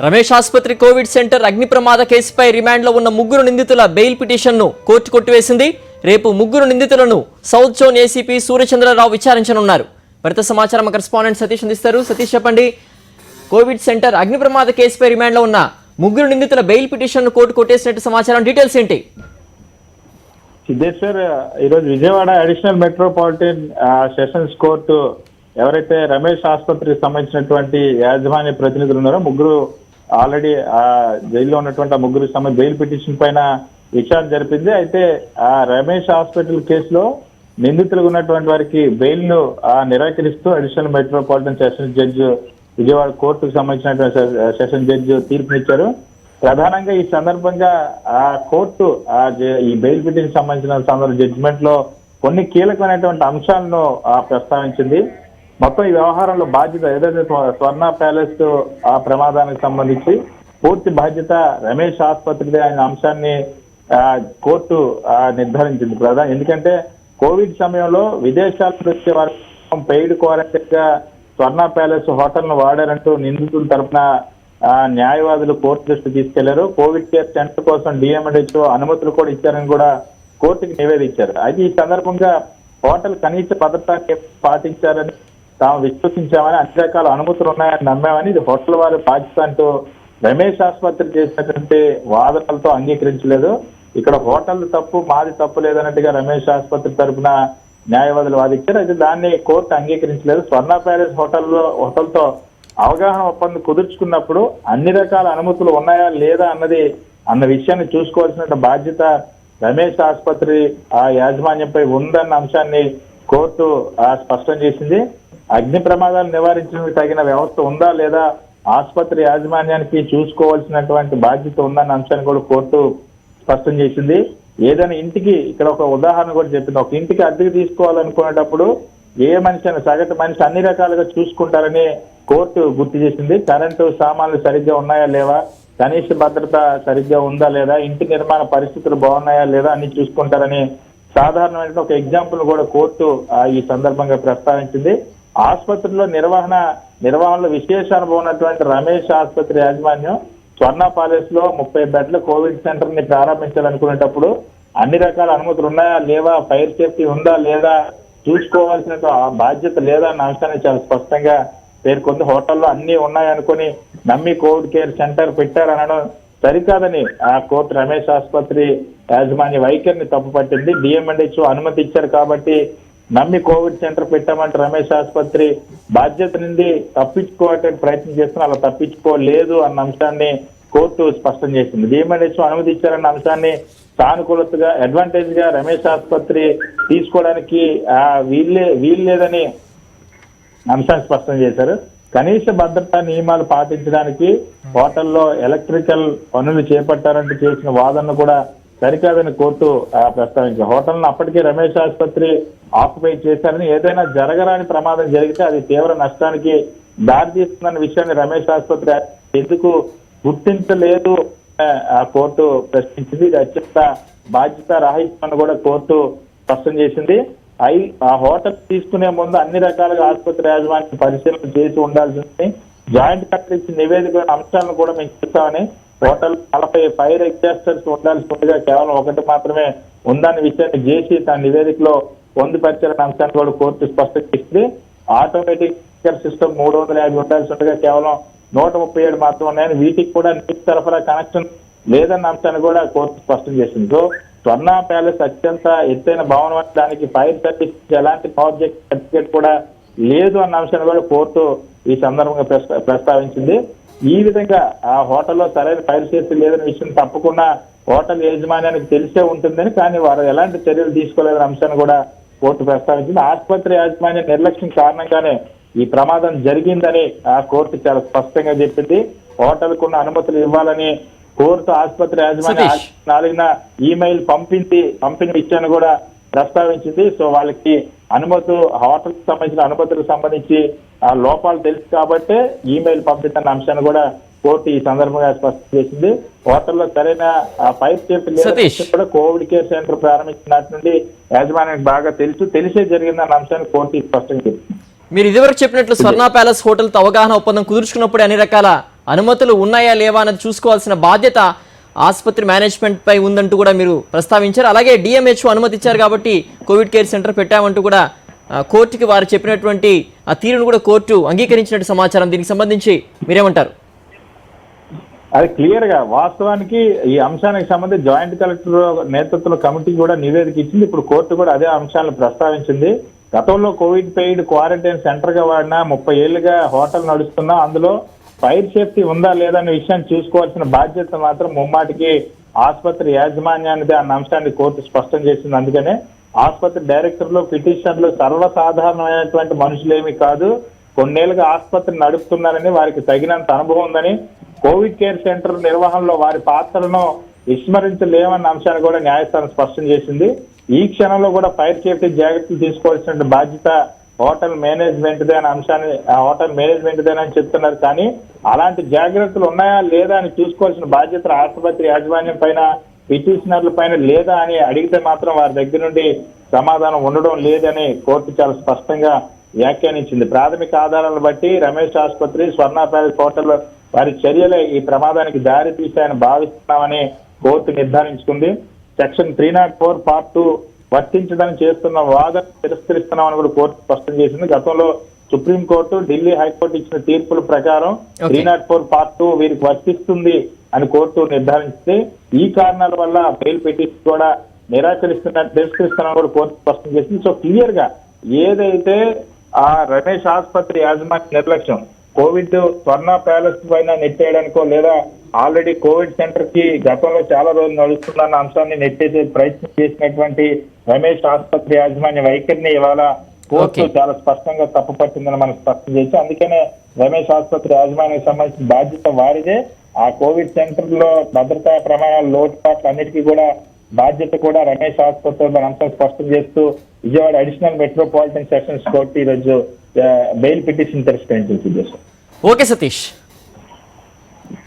రమేష్ ఆసుపత్రి Covid centre అగ్ని ప్రమాద కేసుపై రిమాండ్లో ఉన్న ముగ్గురు నిందితుల బెయిల్ పిటిషన్ను కోర్టు కొట్టివేసింది. రేపు ముగ్గురు నిందితులను సౌత్ జోన్ ఏసీపీ సూర్యచంద్రరావు విచారించనున్నారు. మరింత సమాచారం మా కరెస్పాండెంట్ సతీష్ అందిస్తారు. సతీష్, చెప్పండి. కోవిడ్ సెంటర్ అగ్ని ప్రమాద కేసుపై రిమాండ్లో ఉన్న ముగ్గురు నిందితుల బెయిల్ పిటిషన్ను కోర్టు కొట్టేసినట్టు సమాచారం. డీటెయిల్స్ ఏంటి? సిద్ధేశ్వర్, ఈరోజు Vijayawada additional metropolitan sessions court ఎవరైతే రమేష్ ఆసుపత్రికి సంబంధించినటువంటి యాజమాన్య ప్రతినిధులు ఉన్నారో ముగ్గురు ఆల్రెడీ జైల్లో ఉన్నటువంటి ఆ ముగ్గురు సంబంధించి బెయిల్ పిటిషన్ పైన విచారణ జరిపింది. అయితే ఆ రమేష్ హాస్పిటల్ కేసులో నిందితులుగా ఉన్నటువంటి వారికి బెయిల్ ను నిరాకరిస్తూ additional metropolitan sessions judge Vijayawada కోర్టుకు సంబంధించినటువంటి సెషన్ జడ్జి తీర్పునిచ్చారు. ప్రధానంగా ఈ సందర్భంగా ఆ కోర్టు ఈ బెయిల్ పిటిషన్ సంబంధించిన జడ్జిమెంట్ లో కొన్ని కీలకమైనటువంటి అంశాలను ప్రస్తావించింది. మొత్తం ఈ వ్యవహారంలో బాధ్యత ఏదైతే స్వర్ణ ప్యాలెస్ ఆ ప్రమాదానికి సంబంధించి పూర్తి బాధ్యత రమేష్ ఆసుపత్రిదే అనే అంశాన్ని కోర్టు నిర్ధారించింది. ఎందుకంటే కోవిడ్ సమయంలో విదేశాల నుంచి వచ్చే వారు పెయిడ్ క్వారంటైన్ గా స్వర్ణ ప్యాలెస్ హోటల్ ను వాడారంటూ నిందితుల తరఫున న్యాయవాదులు కోర్టు దృష్టి తీసుకెళ్లారు. కోవిడ్ కేర్ సెంటర్ కోసం డిఎంఎన్హెచ్ఓ అనుమతులు కూడా ఇచ్చారని కూడా కోర్టుకి నివేదించారు. అయితే ఈ సందర్భంగా హోటల్ కనీస భద్రత పాటించారని తాము విశ్వసించామని, అన్ని రకాల అనుమతులు ఉన్నాయని నమ్మామని, ఇది హోటల్ వారి బాధ్యత అంటూ రమేష్ ఆసుపత్రి చేసినటువంటి వాదనలతో అంగీకరించలేదు. ఇక్కడ హోటల్ తప్పు, మాది తప్పు లేదన్నట్టుగా రమేష్ ఆసుపత్రి తరఫున న్యాయవాదులు వాదించారు. అయితే దాన్ని కోర్టు అంగీకరించలేదు. స్వర్ణ ప్యాలెస్ హోటల్తో అవగాహన ఒప్పందం కుదుర్చుకున్నప్పుడు అన్ని రకాల అనుమతులు ఉన్నాయా లేదా అన్న విషయాన్ని చూసుకోవాల్సిన బాధ్యత రమేష్ ఆసుపత్రి ఆ యాజమాన్యంపై ఉందన్న అంశాన్ని కోర్టు స్పష్టం చేసింది. అగ్ని ప్రమాదాలు నివారించడానికి తగిన వ్యవస్థ ఉందా లేదా, ఆసుపత్రి యాజమాన్యానికి చూసుకోవాల్సినటువంటి బాధ్యత ఉందన్న అంశాన్ని కూడా కోర్టు స్పష్టం చేసింది. ఏదైనా ఇంటికి ఇక్కడ ఒక ఉదాహరణ కూడా చెప్పింది. ఒక ఇంటికి అద్దెకు తీసుకోవాలనుకునేటప్పుడు ఏ మనిషి అయినా సగటు మనిషి అన్ని రకాలుగా చూసుకుంటారని కోర్టు గుర్తు చేసింది. కరెంటు సామాన్లు సరిగ్గా ఉన్నాయా లేవా, కనీస భద్రత సరిగ్గా ఉందా లేదా, ఇంటి నిర్మాణ పరిస్థితులు బాగున్నాయా లేదా అన్ని చూసుకుంటారని సాధారణమైన ఒక ఎగ్జాంపుల్ కూడా కోర్టు ఈ సందర్భంగా ప్రస్తావించింది. ఆసుపత్రిలో నిర్వహణలో విశేష అనుభవం ఉన్నటువంటి రమేష్ ఆసుపత్రి యాజమాన్యం స్వర్ణ ప్యాలెస్ లో 30 బెడ్ల కోవిడ్ సెంటర్ ని ప్రారంభించాలనుకునేటప్పుడు అన్ని రకాల అనుమతులు ఉన్నాయా లేవా, ఫైర్ సేఫ్టీ ఉందా లేదా చూసుకోవాల్సిన బాధ్యత లేదా అన్న అంశాన్ని చాలా స్పష్టంగా పేర్కొంది. హోటల్లో అన్ని ఉన్నాయనుకుని నమ్మి కోవిడ్ కేర్ సెంటర్ పెట్టారనడం సరికాదని ఆ కోర్టు రమేష్ ఆసుపత్రి యాజమాన్య వైఖరిని తప్పుపట్టింది. డిఎంఎన్హెచ్ఓ అనుమతి ఇచ్చారు కాబట్టి నమ్మి కోవిడ్ సెంటర్ పెట్టామంటే రమేష్ ఆసుపత్రి బాధ్యత నుండి తప్పించుకోవడానికి ప్రయత్నం చేస్తున్నా అలా తప్పించుకోలేదు అన్న అంశాన్ని కోర్టు స్పష్టం చేసింది. డిఎంఎన్హెచ్ఓ అనుమతి ఇచ్చారన్న అంశాన్ని సానుకూలతగా అడ్వాంటేజ్ గా రమేష్ ఆసుపత్రి తీసుకోవడానికి వీల్లేదని అంశాన్ని స్పష్టం చేశారు. కనీస భద్రతా నియమాలు పాటించడానికి హోటల్లో ఎలక్ట్రికల్ పనులు చేపట్టారంటూ చేసిన వాదనను కూడా సరికాదని కోర్టు ప్రస్తావించారు. హోటల్ను అప్పటికే రమేష్ ఆసుపత్రి ఆక్యుపై చేశారని, ఏదైనా జరగరాని ప్రమాదం జరిగితే అది తీవ్ర నష్టానికి దారితీస్తుందన్న విషయాన్ని రమేష్ ఆసుపత్రి ఎందుకు గుర్తించలేదు ఆ కోర్టు ప్రశ్నించింది. ఇది అత్యంత బాధ్యత రాహిత్యాన్ని కూడా కోర్టు స్పష్టం చేసింది. ఆ హోటల్ తీసుకునే ముందు అన్ని రకాలుగా ఆసుపత్రి యాజమాన్యం పరిశీలన చేసి ఉండాల్సింది. జాయింట్ కలెక్టర్ ఇచ్చిన నివేదిక అంశాలను కూడా మేము చూస్తామని, హోటల్ 40 ఫైర్ ఎగ్జాస్టర్స్ ఉండాల్సి ఉండగా కేవలం ఒకటి మాత్రమే ఉందన్న విషయాన్ని చేసి తన నివేదికలో పొందుపరిచారన్న అంశాన్ని కూడా కోర్టు స్పష్టం చేసింది. ఆటోమేటిక్ సిస్టమ్ 350 ఉండాల్సి ఉండగా కేవలం 137 మాత్రం ఉన్నాయని, వీటికి కూడా నీటి సరఫరా కనెక్షన్ లేదన్న అంశాన్ని కూడా కోర్టు స్పష్టం చేసింది. సో స్వర్ణ ప్యాలెస్ అత్యంత ఎత్తైన భవనం, దానికి ఫైర్ సర్టిఫికేట్ ఎలాంటి ప్రాజెక్ట్ సర్టిఫికేట్ కూడా లేదు అన్న అంశాన్ని కూడా కోర్టు ఈ సందర్భంగా ప్రస్తావించింది. ఈ విధంగా ఆ హోటల్లో సరైన ఫైర్ సేఫ్టీ లేదనే విషయం తప్పకుండా హోటల్ యాజమాన్యానికి తెలిసే ఉంటుందని, కానీ వారు ఎలాంటి చర్యలు తీసుకోలేదనే అంశాన్ని కూడా కోర్టు ప్రస్తావించింది. ఆసుపత్రి యాజమాన్య నిర్లక్ష్యం కారణంగానే ఈ ప్రమాదం జరిగిందని ఆ కోర్టు చాలా స్పష్టంగా చెప్పింది. హోటల్ కున్న అనుమతులు ఇవ్వాలని కోర్టు ఆసుపత్రి యాజమాన్యం 4న ఈమెయిల్ పంపిన విషయాన్ని కూడా ప్రస్తావించింది. సో వాళ్ళకి హోటల్ కి సంబంధించిన అనుమతులకు సంబంధించి ఆ లోపాలు తెలుసు కాబట్టే ఈమెయిల్ పంపిస్తున్న అంశాన్ని కూడా కోర్టు ఈ సందర్భంగా స్పష్టం చేసింది. హోటల్లో సరైన ఫైర్ సేఫ్టీ కూడా కోవిడ్ కేర్ సెంటర్ ప్రారంభించినట్టు నుండి యాజమాన్యానికి బాగా తెలిసే జరిగిందన్న అంశాన్ని కోర్టు స్పష్టం చేసింది. మీరు ఇదివరకు చెప్పినట్లు స్వర్ణ ప్యాలెస్ హోటల్ తో అవగాహన ఒప్పందం కుదుర్చుకున్నప్పుడు అన్ని రకాల అనుమతులు ఉన్నాయా లేవా అన్నది చూసుకోవాల్సిన బాధ్యత ఆసుపత్రి మేనేజ్మెంట్ పై ఉందంటూ కూడా మీరు ప్రస్తావించారు. అలాగే డిఎంహెచ్ఓ అనుమతి ఇచ్చారు కాబట్టి కోవిడ్ కేర్ సెంటర్ పెట్టామంటూ కూడా కోర్టుకి వారు చెప్పినటువంటి ఆ తీరును కూడా కోర్టు అంగీకరించినట్టు సమాచారం. దీనికి సంబంధించి మీరేమంటారు? అది క్లియర్ గా వాస్తవానికి ఈ అంశానికి సంబంధించి జాయింట్ కలెక్టర్ నేతృత్వంలో కమిటీ కూడా నివేదిక ఇచ్చింది. ఇప్పుడు కోర్టు కూడా అదే అంశాలను ప్రస్తావించింది. గతంలో కోవిడ్ పెయిడ్ క్వారంటైన్ సెంటర్ గా వాడిన 30 ఏళ్లుగా హోటల్ నడుస్తున్నా అందులో ఫైర్ సేఫ్టీ ఉందా లేదా అనే విషయాన్ని చూసుకోవాల్సిన బాధ్యత మాత్రం ముమ్మాటికి ఆసుపత్రి యాజమాన్యానిదే అన్న అంశాన్ని కోర్టు స్పష్టం చేసింది. అందుకనే ఆసుపత్రి డైరెక్టర్లు పిటిషనర్లు సర్వసాధారణమైనటువంటి మనుషులేమీ కాదు, కొన్నేళ్లుగా ఆసుపత్రి నడుపుతున్నారని, వారికి తగినంత అనుభవం ఉందని, కోవిడ్ కేర్ సెంటర్ నిర్వహణలో వారి పాత్రలను విస్మరించలేమన్న అంశాన్ని కూడా న్యాయస్థానం స్పష్టం చేసింది. ఈ క్షణంలో కూడా ఫైర్ సేఫ్టీ జాగ్రత్తలు తీసుకోవాల్సిన బాధ్యత హోటల్ మేనేజ్మెంట్దే అనే అంశాన్ని హోటల్ మేనేజ్మెంట్దేనని చెప్తున్నారు. కానీ అలాంటి జాగ్రత్తలు ఉన్నాయా లేదా అని చూసుకోవాల్సిన బాధ్యత ఆసుపత్రి యాజమాన్యం పైన, పిటిషనర్ల పైన లేదా అని అడిగితే మాత్రం వారి దగ్గర నుండి సమాధానం ఉండడం లేదని కోర్టు చాలా స్పష్టంగా వ్యాఖ్యానించింది. ప్రాథమిక ఆధారాలను బట్టి రమేష్ ఆసుపత్రి, స్వర్ణ ప్యాలెస్ హోటల్ వారి చర్యలే ఈ ప్రమాదానికి దారి తీశాయని భావిస్తున్నామని కోర్టు నిర్ధారించుకుంది. సెక్షన్ 304 పార్ట్ 2 వర్తించదని చేస్తున్న వాదన తిరస్కరిస్తున్నామని కూడా కోర్టు స్పష్టం చేసింది. గతంలో సుప్రీంకోర్టు, ఢిల్లీ హైకోర్టు ఇచ్చిన తీర్పుల ప్రకారం 304 పార్ట్ 2 వీరికి వర్తిస్తుంది అని కోర్టు నిర్ధారిస్తే ఈ కారణాల వల్ల బెయిల్ పిటిషన్ కూడా తిరస్కరిస్తున్నామని కూడా కోర్టు స్పష్టం చేసింది. సో క్లియర్ గా ఏదైతే ఆ రమేష్ ఆసుపత్రి యాజమాన్య నిర్లక్ష్యం కోవిడ్ స్వర్ణ ప్యాలెస్ పైన నెట్టేయడానికో లేదా ఆల్రెడీ కోవిడ్ సెంటర్ కి గతంలో చాలా రోజులు నడుస్తుందన్న అంశాన్ని నెట్టేసే ప్రయత్నం చేసినటువంటి రమేష్ ఆసుపత్రి యాజమాన్య వైఖరిని ఇవాళ కోర్టు చాలా స్పష్టంగా తప్పుపట్టిందని మనం స్పష్టం చేసి, అందుకనే రమేష్ ఆసుపత్రి యాజమాన్యానికి సంబంధించిన బాధ్యత వారిదే. ఆ కోవిడ్ సెంటర్ లో భద్రతా ప్రమాణాల లోటుపాట్లు అన్నిటికీ కూడా బాధ్యత కూడా రమేష్ ఆసుపత్రి అంశం స్పష్టం చేస్తూ Vijayawada additional metropolitan sessions court ఈరోజు బెయిల్ పిటిషన్ తిరస్కరించింది. ఓకే సతీష్.